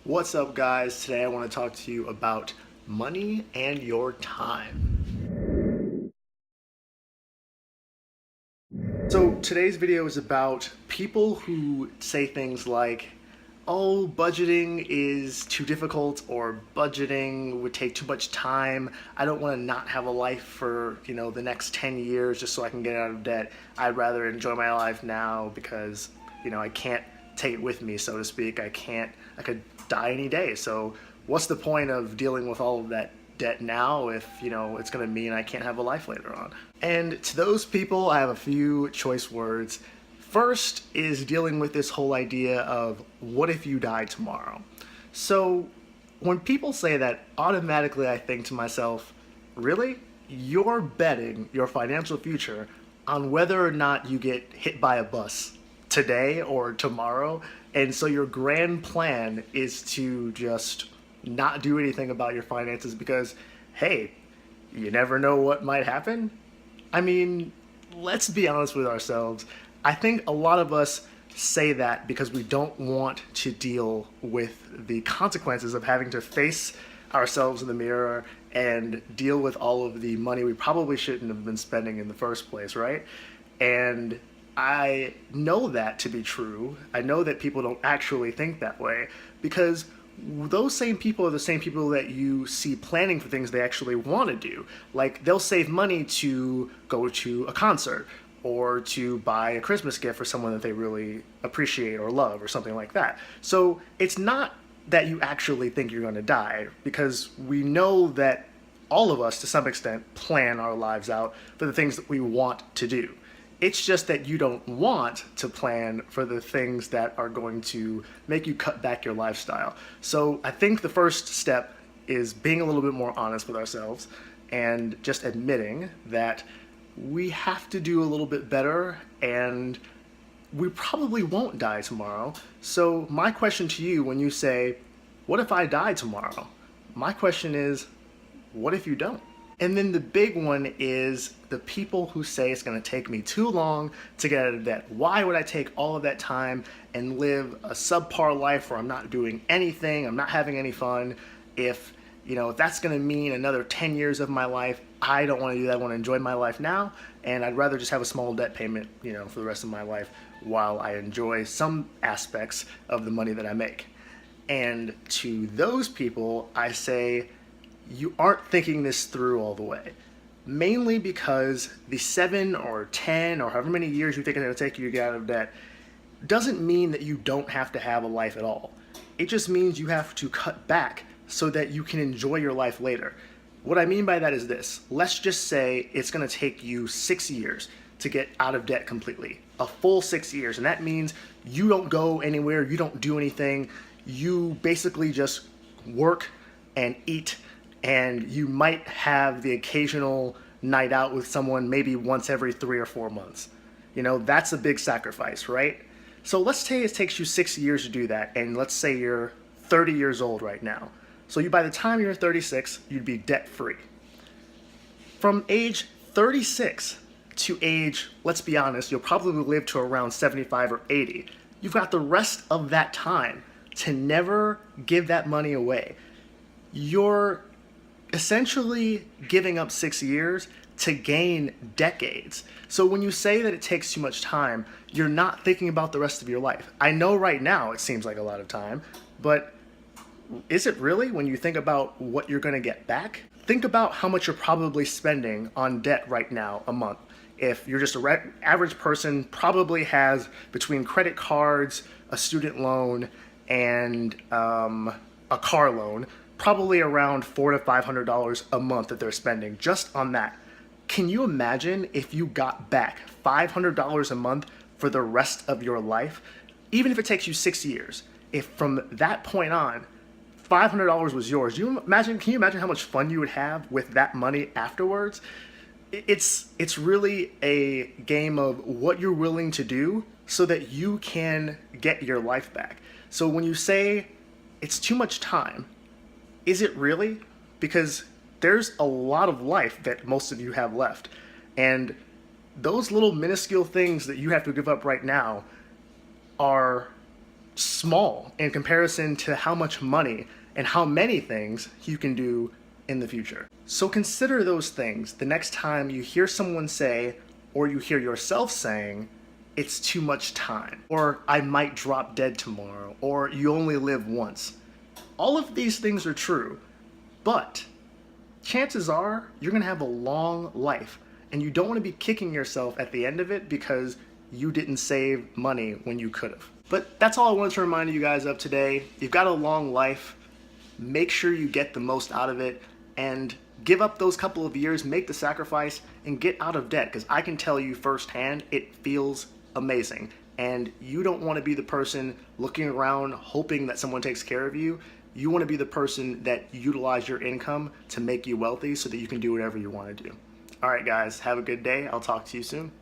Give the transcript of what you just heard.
What's up, guys? Today I want to talk to you about money and your time. So today's video is about people who say things like, oh, budgeting is too difficult, or budgeting would take too much time. I don't want to not have a life for, the next 10 years just so I can get out of debt. I'd rather enjoy my life now because, I can't take it with me, so to speak. I could die any day. So what's the point of dealing with all of that debt now if it's going to mean I can't have a life later on? And to those people, I have a few choice words. First is dealing with this whole idea of what if you die tomorrow? So when people say that, automatically I think to myself, really? You're betting your financial future on whether or not you get hit by a bus today or tomorrow. And so your grand plan is to just not do anything about your finances because, hey, you never know what might happen. I mean, let's be honest with ourselves. I think a lot of us say that because we don't want to deal with the consequences of having to face ourselves in the mirror and deal with all of the money we probably shouldn't have been spending in the first place, right? And I know that to be true. I know that people don't actually think that way because those same people are the same people that you see planning for things they actually want to do. Like, they'll save money to go to a concert or to buy a Christmas gift for someone that they really appreciate or love or something like that. So it's not that you actually think you're going to die, because we know that all of us to some extent plan our lives out for the things that we want to do. It's just that you don't want to plan for the things that are going to make you cut back your lifestyle. So I think the first step is being a little bit more honest with ourselves and just admitting that we have to do a little bit better and we probably won't die tomorrow. So my question to you when you say, what if I die tomorrow? My question is, what if you don't? And then the big one is the people who say it's going to take me too long to get out of debt. Why would I take all of that time and live a subpar life where I'm not doing anything, I'm not having any fun, if that's going to mean another 10 years of my life? I don't want to do that. I want to enjoy my life now, and I'd rather just have a small debt payment, for the rest of my life while I enjoy some aspects of the money that I make. And to those people, I say, you aren't thinking this through all the way. Mainly because the 7 or 10 or however many years you think it's going to take you to get out of debt doesn't mean that you don't have to have a life at all. It just means you have to cut back so that you can enjoy your life later. What I mean by that is this. Let's just say it's going to take you 6 years to get out of debt completely. A full 6 years. And that means you don't go anywhere, you don't do anything. You basically just work and eat, and you might have the occasional night out with someone maybe once every 3 or 4 months. That's a big sacrifice, right? So let's say it takes you 6 years to do that, and let's say you're 30 years old right now. So by the time you're 36, you'd be debt-free. From age 36 to age, let's be honest, you'll probably live to around 75 or 80. You've got the rest of that time to never give that money away. You're essentially giving up 6 years to gain decades. So when you say that it takes too much time, you're not thinking about the rest of your life. I know right now it seems like a lot of time, but is it really when you think about what you're going to get back? Think about how much you're probably spending on debt right now a month. If you're just an average person, probably has between credit cards, a student loan, and a car loan, probably around $400 to $500 a month that they're spending just on that. Can you imagine if you got back $500 a month for the rest of your life? Even if it takes you 6 years, if from that point on, $500 was yours, can you imagine how much fun you would have with that money afterwards? It's really a game of what you're willing to do so that you can get your life back. So when you say it's too much time, is it really? Because there's a lot of life that most of you have left. And those little minuscule things that you have to give up right now are small in comparison to how much money and how many things you can do in the future. So consider those things the next time you hear someone say, or you hear yourself saying, it's too much time, or I might drop dead tomorrow, or you only live once. All of these things are true, but chances are you're gonna have a long life, and you don't wanna be kicking yourself at the end of it because you didn't save money when you could have. But that's all I wanted to remind you guys of today. You've got a long life. Make sure you get the most out of it and give up those couple of years, make the sacrifice, and get out of debt, because I can tell you firsthand, it feels amazing. And you don't want to be the person looking around hoping that someone takes care of you. You want to be the person that utilize your income to make you wealthy so that you can do whatever you want to do. All right, guys, have a good day. I'll talk to you soon.